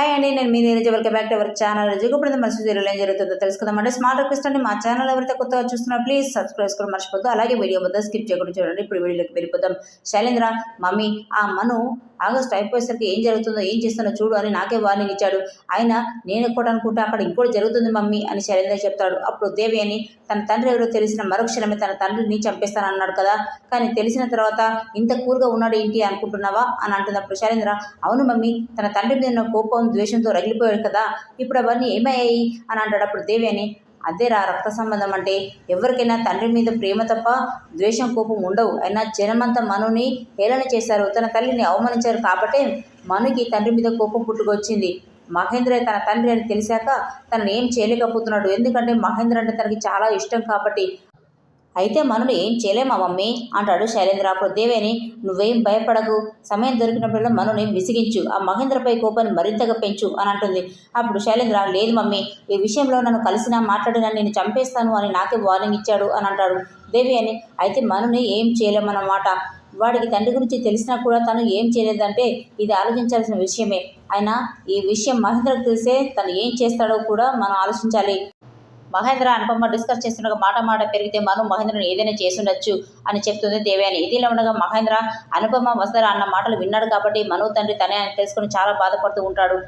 Hi అండి, నేను మీ Neeraja. Welcome back to our channel. ఇప్పుడు మన సీరియల్ ఏం జరుగుతుందో తెలుసుకుందామంటే స్మార్ట్ రిక్వెస్ట్ అండి, మా ఛానల్ ఎవరైతే కొత్తగా చూస్తున్నా ప్లీజ్ సబ్స్క్రైబ్ చేసుకోవడం మర్చిపోద్దు. అలాగే వీడియో మొత్తం స్కిప్ చేయకుండా చూడండి. ఇప్పుడు వీడియోలోకి వెళ్ళిపోతాం. శైలేంద్ర మమ్మీ ఆ మను ఆగస్ట్ అయిపోయేసరికి ఏం జరుగుతుందో ఏం చేస్తుందో చూడు అని నాకే వార్నింగ్ ఇచ్చాడు. ఆయన నేను ఎక్కువ అనుకుంటే అక్కడ ఇంకోటి జరుగుతుంది మమ్మీ అని శైలేంద్ర చెప్తాడు. అప్పుడు దేవి అని తన తండ్రి ఎవరో తెలిసిన మరుక్షణమే తన తండ్రిని చంపేస్తానన్నాడు కదా, కానీ తెలిసిన తర్వాత ఇంత కూల్గా ఉన్నాడు ఏంటి అనుకుంటున్నావా అని అంటున్నప్పుడు శైలేంద్ర అవును మమ్మీ, తన తండ్రి మీద కోపం ద్వేషంతో రగిలిపోయాడు కదా, ఇప్పుడు అవన్నీ ఏమయ్యాయి అని అంటాడు. అప్పుడు దేవి అని అదేరా రక్త సంబంధం అంటే, ఎవరికైనా తండ్రి మీద ప్రేమ తప్ప ద్వేషం కోపం ఉండవు. అయినా జనమంతా మనుని హేళన చేశారు, తన తల్లిని అవమానించారు కాబట్టే మనుకి తండ్రి మీద కోపం పుట్టుకొచ్చింది. మహేంద్ర తన తండ్రి అని తెలిసాక తనని ఏం చేయలేకపోతున్నాడు, ఎందుకంటే మహేంద్ర అంటే తనకి చాలా ఇష్టం కాబట్టి. అయితే మనను ఏం చేయలేమా మమ్మీ అంటాడు శైలేంద్ర. అప్పుడు దేవేని నువ్వేం భయపడకు, సమయం దొరికినప్పుడల్లా మనని విసిగించు, ఆ మహేంద్రపై కోపాన్ని మరింతగా పెంచు అని అంటుంది. అప్పుడు శైలేంద్ర లేదు మమ్మీ, ఈ విషయంలో నన్ను కలిసినా మాట్లాడినా నేను చంపేస్తాను అని నాకే వార్నింగ్ ఇచ్చాడు అని అంటాడు. దేవి అని అయితే మనని ఏం చేయలేమన్నమాట. వాడికి తండ్రి గురించి తెలిసినా కూడా తను ఏం చేయలేదంటే ఇది ఆలోచించాల్సిన విషయమే. అయినా ఈ విషయం మహేంద్రకు తెలిసే తను ఏం చేస్తాడో కూడా మనం ఆలోచించాలి. మహేంద్ర అనుపమ డిస్కస్ చేస్తుండగా మాట పెరిగితే మను మహేంద్రను ఏదైనా చేసుండొచ్చు అని చెప్తుంది దేవయాని. ఇదిలా ఉండగా మహేంద్ర అనుపమ వసుధర అన్న మాటలు విన్నాడు కాబట్టి మను తండ్రి తనే అని తెలుసుకుని చాలా బాధపడుతూ ఉంటాడు.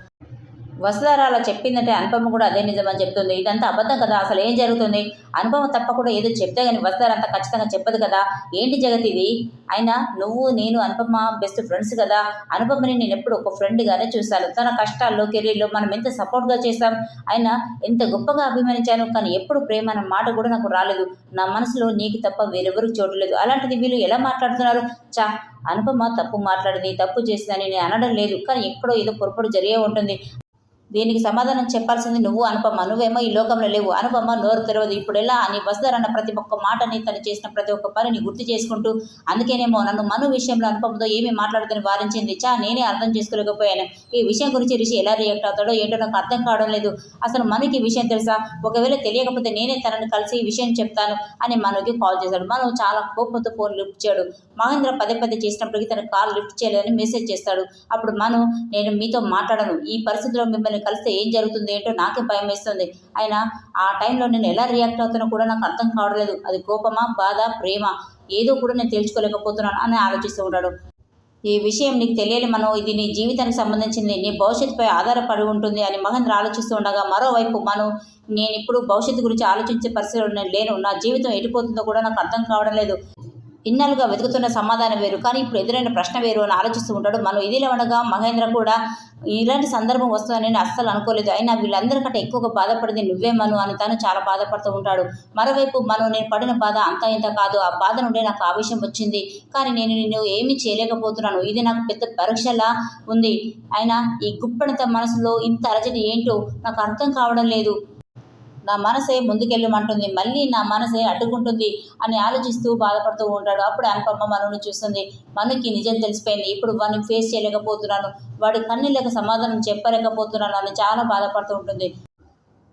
వసుధర అలా చెప్పిందంటే అనుపమ కూడా అదే నిజమని చెప్తుంది. ఇదంతా అబద్ధం కదా, అసలు ఏం జరుగుతుంది? అనుపమ తప్పకుండా ఏదో చెప్తే కానీ వసుధర అంతా ఖచ్చితంగా చెప్పదు కదా, ఏంటి జగత్ ఇది? అయినా నువ్వు నేను అనుపమ బెస్ట్ ఫ్రెండ్స్ కదా, అనుపమని నేను ఎప్పుడు ఒక ఫ్రెండ్గానే చూశాను. తన కష్టాల్లో కెరీర్లో మనం ఎంత సపోర్ట్గా చేశాం, అయినా ఎంత గొప్పగా అభిమానించాను, కానీ ఎప్పుడు ప్రేమ అన్న మాట కూడా నాకు రాలేదు. నా మనసులో నీకు తప్ప వేరెవరికి చోటు లేదు. అలాంటిది వీళ్ళు ఎలా మాట్లాడుతున్నారు? అనుపమ తప్పు మాట్లాడింది, తప్పు చేసిందని నేను అనడం లేదు, కానీ ఎక్కడో ఏదో పొరపాటు జరిగే ఉంటుంది. దీనికి సమాధానం చెప్పాల్సింది నువ్వు అనుపమ, నువ్వేమో ఈ లోకంలో లేవు. అనుపమ నోరు తెరవదు. ఇప్పుడు ఎలా అని వసుధర అన్న ప్రతి ఒక్క మాటని తను చేసిన ప్రతి ఒక్క పనిని గుర్తు చేసుకుంటూ అందుకేనేమో నన్ను మను విషయంలో అనుపమతో ఏమీ మాట్లాడదని వారించింది. నేనే అర్థం చేసుకోలేకపోయాను. ఈ విషయం గురించి రిషి ఎలా రియాక్ట్ అవుతాడో ఏంటో నాకు అర్థం కావడం లేదు. అసలు మనుకి విషయం తెలుసా? ఒకవేళ తెలియకపోతే నేనే తనని కలిసి ఈ విషయం చెప్తాను అని మనుకి కాల్ చేశాడు. మను చాలా కోపంతో ఫోన్ లిఫ్ట్ చేయడు. మహేంద్ర పదే చేసినప్పటికీ తన కాల్ లిఫ్ట్ చేయలేదని మెసేజ్ చేస్తాడు. అప్పుడు మను నేను మీతో మాట్లాడను, ఈ పరిస్థితిలో మిమ్మల్ని కలిస్తే ఏం జరుగుతుంది ఏంటో నాకే భయం వేస్తుంది. అయినా ఆ టైంలో నేను ఎలా రియాక్ట్ అవుతున్నా కూడా నాకు అర్థం కావట్లేదు. అది కోపమా, బాధ, ప్రేమ, ఏదో కూడా నేను తెలుసుకోలేకపోతున్నాను అని ఆలోచిస్తూ ఉంటాడు. ఈ విషయం నీకు తెలియాలి మనో, ఇది నీ జీవితానికి సంబంధించింది, నీ భవిష్యత్తుపై ఆధారపడి ఉంటుంది అని మహేంద్ర ఆలోచిస్తూ ఉండగా మరోవైపు మను నేను ఇప్పుడు భవిష్యత్తు గురించి ఆలోచించే పరిస్థితుల్లో నేను లేను, నా జీవితం ఎటుపోతుందో కూడా నాకు అర్థం కావడం లేదు, ఇన్నాళ్ళుగా వెతుకుతున్న సమాధానం వేరు, కానీ ఇప్పుడు ఎదురైన ప్రశ్న వేరు అని ఆలోచిస్తూ ఉంటాడు. మనం ఇదిలో ఉండగా మహేంద్ర కూడా ఇలాంటి సందర్భం వస్తుందని నేను అస్సలు అనుకోలేదు, అయినా వీళ్ళందరికంటే ఎక్కువగా బాధపడింది నువ్వే మను అని తను చాలా బాధపడుతూ ఉంటాడు. మరోవైపు నేను పడిన బాధ అంతా ఇంత కాదు, ఆ బాధ నుండే నాకు ఆవేశం వచ్చింది, కానీ నేను నిన్ను ఏమీ చేయలేకపోతున్నాను, ఇది నాకు పెద్ద పరీక్షలా ఉంది. అయినా ఈ గుప్పనిత మనసులో ఇంత అలజడి ఏంటో నాకు అర్థం కావడం లేదు, నా మనసే ముందుకెళ్ళమంటుంది, మళ్ళీ నా మనసే అడ్డుకుంటుంది అని ఆలోచిస్తూ బాధపడుతూ ఉంటాడు. అప్పుడు అనుపమ మనుని చూస్తుంది. మనుకి నిజం తెలిసిపోయింది. ఇప్పుడు వాడిని ఫేస్ చేయలేకపోతున్నాను, వాడి కన్నీళ్ళకి సమాధానం చెప్పలేకపోతున్నాను అని చాలా బాధపడుతూ ఉంటుంది.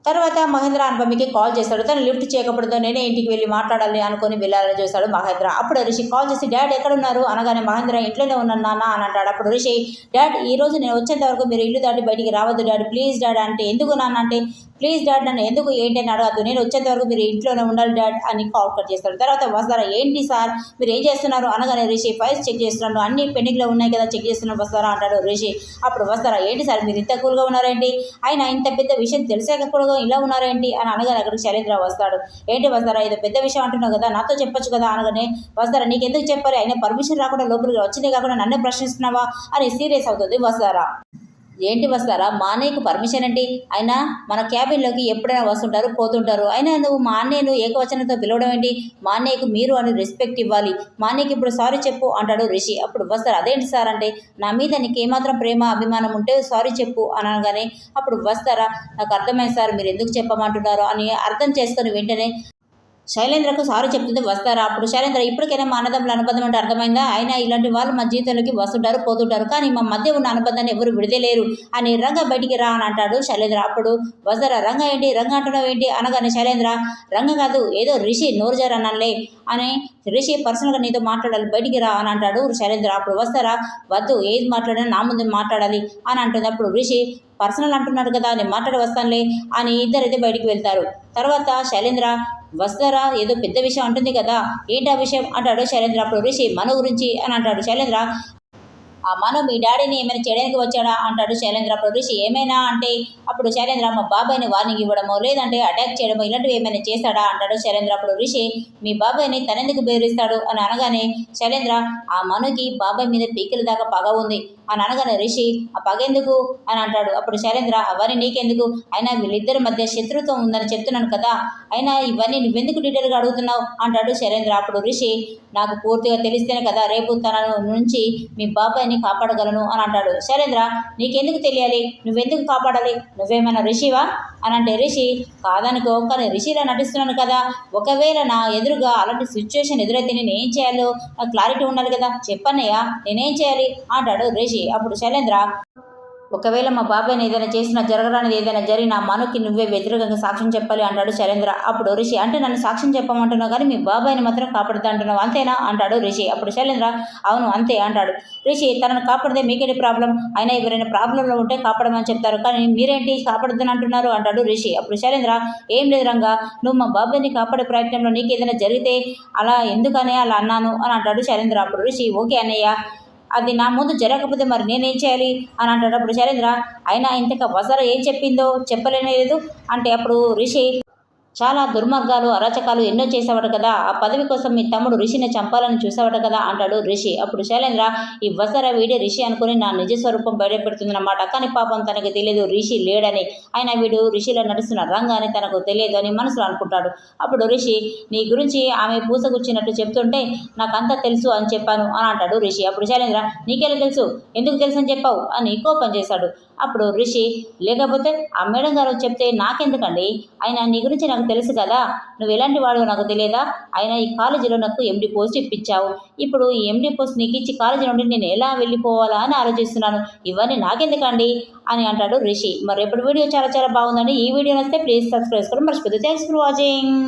తర్వాత మహేంద్ర అనుపమకి కాల్ చేస్తాడు. తను లిఫ్ట్ చేయకపోవడంతో నేనే ఇంటికి వెళ్ళి మాట్లాడాలి అనుకుని వెళ్ళాలని చూస్తాడు మహేంద్ర. అప్పుడు రిషి కాల్ చేసి డాడ్ ఎక్కడున్నారు అనగానే మహేంద్ర ఇంట్లోనే ఉన్నాను నాన్న అని అంటాడు. అప్పుడు రిషి డాడ్ ఈరోజు నేను వచ్చేంత వరకు మీరు ఇల్లు దాటి బయటికి రావద్దు డాడ్ ప్లీజ్ డాడ్ అంటే, ఎందుకు నాన్న అంటే ప్లీజ్ డాడ్ నన్ను ఎందుకు ఏంటి అని అడగద్దు, నేను వచ్చేంత వరకు మీరు ఇంట్లోనే ఉండాలి డాడ్ అని కాల్ కట్ చేస్తాడు. తర్వాత వస్తారా ఏంటి సార్ మీరు ఏం చేస్తున్నారు అనగానే రిషి ఫైల్స్ చెక్ చేస్తున్నాను, అన్ని పెండింగ్లో ఉన్నాయి కదా చెక్ చేస్తున్నాను వస్తారా అంటాడు రిషి. అప్పుడు వస్తారా ఏంటి సార్ మీరు ఇంత కూల్గా ఉన్నారేంటి, అయినా ఇంత పెద్ద విషయం తెలిసాక కూడా ఇలా ఉన్నారేంటి అని అనగానే అక్కడికి శైలేంద్ర వస్తాడు. ఏంటి వస్తారా ఏదో పెద్ద విషయం అంటున్నావు కదా, నాతో చెప్పొచ్చు కదా అనగానే వస్తారా నీకు ఎందుకు చెప్పారు, అయినా పర్మిషన్ రాకుండా లోపలికి వచ్చిందే కాకుండా నన్నే ప్రశ్నిస్తున్నావా అని సీరియస్ అవుతుంది వస్తారా. ఏంటి వస్తారా మా అన్నయ్యకు పర్మిషన్ ఏంటి, అయినా మన క్యాబిన్లోకి ఎప్పుడైనా వస్తుంటారు పోతుంటారు, అయినా నువ్వు మా అన్నయ్యను ఏకవచనంతో పిలవడం ఏంటి, మా అన్నయ్యకు మీరు అని రెస్పెక్ట్ ఇవ్వాలి, మా అన్నయ్యకి ఇప్పుడు సారీ చెప్పు అంటాడు రిషి. అప్పుడు వస్తారా అదేంటి సార్ అంటే నా మీద నీకు ఏమాత్రం ప్రేమ అభిమానం ఉంటే సారీ చెప్పు అనగానే అప్పుడు వస్తారా నాకు అర్థమైంది సార్ మీరు ఎందుకు చెప్పమంటున్నారో అని అర్థం చేసుకొని వెంటనే శైలేంద్రకు సారీ చెప్తుంది వస్తారా. అప్పుడు శైలేంద్ర ఇప్పటికైనా మా అన్నదమ్ముల అనుబంధం అంటే అర్థమైందా, అయినా ఇలాంటి వాళ్ళు మా జీవితంలోకి వస్తుంటారు పోతుంటారు, కానీ మా మధ్య ఉన్న అనుబంధాన్ని ఎవరు విడదలేరు అని రంగ బయటికి రా అని అంటాడు శైలేంద్ర. అప్పుడు వస్తారా రంగ ఏంటి రంగ అంటున్నావు ఏంటి అనగానే శైలేంద్ర రంగ కాదు ఏదో రిషి నోరుజారు అన్నానులే అని రిషి పర్సనల్గా నీతో మాట్లాడాలి, బయటికి రా అని అంటాడు శైలేంద్ర. అప్పుడు వస్తారా, వద్దు, ఏది మాట్లాడినా నా ముందు మాట్లాడాలి అని అంటుంది. అప్పుడు రిషి పర్సనల్ అంటున్నాడు కదా, నేను మాట్లాడి వస్తానులే అని ఇద్దరైతే బయటికి వెళ్తారు. తర్వాత శైలేంద్ర వస్తారా, ఏదో పెద్ద విషయం అంటుంది కదా, ఏంటి ఆ విషయం అంటాడు శైలేంద్ర. అప్పుడు రిషి మన గురించి అని అంటాడు శైలేంద్ర. ఆ మను మీ డాడీని ఏమైనా చేయడానికి వచ్చాడా అంటాడు శైలేంద్ర. అప్పుడు రిషి ఏమైనా అంటే అప్పుడు శైలేంద్ర మా బాబాయ్ని వార్నింగ్ ఇవ్వడమో లేదంటే అటాక్ చేయడమో ఇలాంటివి ఏమైనా చేస్తాడా అంటాడు శైలేంద్ర. అప్పుడు రిషి మీ బాబాయ్ని తనెందుకు బెదిరిస్తాడు అని అనగానే శైలేంద్ర ఆ మనుకి బాబాయ్ మీద పీకిల దాకా పగ ఉంది అని అనగానే రిషి ఆ పగ ఎందుకు అని అంటాడు. అప్పుడు శైలేంద్ర అవన్నీ నీకెందుకు, అయినా వీళ్ళిద్దరి మధ్య శత్రుత్వం ఉందని చెప్తున్నాను కదా, అయినా ఇవన్నీ నువ్వెందుకు డీటెయిల్గా అడుగుతున్నావు అంటాడు శైలేంద్ర. అప్పుడు రిషి నాకు పూర్తిగా తెలిస్తేనే కదా రేపు తన నుంచి మీ బాబాయ్ని కాపాడగలను అని అంటాడు. శైలేంద్ర నీకెందుకు తెలియాలి, నువ్వెందుకు కాపాడాలి, నువ్వేమైనా రిషివా అని అంటే రిషి కాదనుకో, కానీ రిషిలా నటిస్తున్నాను కదా, ఒకవేళ నా ఎదురుగా అలాంటి సిచ్యువేషన్ ఎదురైతే నేను ఏం చేయాలో నాకు క్లారిటీ ఉండాలి కదా, చెప్పన్నయ్య నేనేం చేయాలి అంటాడు రిషి. అప్పుడు శైలేంద్ర ఒకవేళ మా బాబాయ్ని ఏదైనా చేసినా జరగరానిది ఏదైనా జరిగినా మనుకి నువ్వే వ్యతిరేకంగా సాక్ష్యం చెప్పాలి అంటాడు శైలేంద్ర. అప్పుడు రిషి అంటే నన్ను సాక్ష్యం చెప్పమంటున్నావు కానీ మీ బాబాయ్ని మాత్రం కాపాడుతా అంటున్నావు అంతేనా అంటాడు రిషి. అప్పుడు శైలేంద్ర అవును అంతే అంటాడు. రిషి తనను కాపాడితే మీకేంటి ప్రాబ్లం, అయినా ఎవరైనా ప్రాబ్లంలో ఉంటే కాపాడమని చెప్తారు కానీ మీరేంటి కాపాడుద్దని అంటున్నారు అంటాడు రిషి. అప్పుడు శైలేంద్ర ఏం లేదు రంగా, నువ్వు మా బాబాయ్ని కాపాడే ప్రయత్నంలో నీకు ఏదైనా జరిగితే అలా ఎందుకనే అలా అన్నాను అని అంటాడు శైలేంద్ర. అప్పుడు రిషి ఓకే అన్నయ్య, అది నా ముందు జరగకపోతే మరి నేనేం చేయాలి అని అంటాడు. అప్పుడు శైలేంద్ర అయినా ఇంతక వసర ఏం చెప్పిందో చెప్పలేదు అంటే అప్పుడు రిషి చాలా దుర్మార్గాలు అరాచకాలు ఎన్నో చేసావట కదా, ఆ పదవి కోసం మీ తమ్ముడు రిషిని చంపాలని చూసావట కదా అంటాడు రిషి. అప్పుడు శైలేంద్ర ఈ వసర వీడి రిషి అనుకుని నా నిజ స్వరూపం బయటపెడుతుందన్నమాట, కానీ పాపం తనకు తెలియదు రిషి లేడని, అయినా వీడు రిషిలో నడుస్తున్న రంగాన్ని తనకు తెలియదు అని మనసులో అనుకుంటాడు. అప్పుడు రిషి నీ గురించి ఆమె పూసగుచ్చినట్టు చెప్తుంటే నాకంతా తెలుసు అని చెప్పాను అని అంటాడు రిషి. అప్పుడు శైలేంద్ర నీకెలా తెలుసు, ఎందుకు తెలుసు అని చెప్పావు అని కోపం చేశాడు. అప్పుడు రిషి లేకపోతే ఆ మేడం గారు చెప్తే నాకెందుకండి, అయినా నీ గురించి నాకు తెలుసు కదా, నువ్వు ఎలాంటి వాడు నాకు తెలియదా, అయినా ఈ కాలేజీలో నాకు ఎండి పోస్ట్ ఇప్పించావు, ఇప్పుడు ఈ ఎండి పోస్ట్ నీకు ఇచ్చి కాలేజీ నుండి నేను ఎలా వెళ్ళిపోవాలా అని ఆలోచిస్తున్నాను, ఇవన్నీ నాకెందుకండి అని అంటాడు రిషి. మరి ఎప్పుడు వీడియో చాలా చాలా బాగుందండి. ఈ వీడియో నచ్చితే ప్లీజ్ సబ్స్క్రైబ్ చేసుకోవడం మర్చిపోద్దు. Thanks for watching.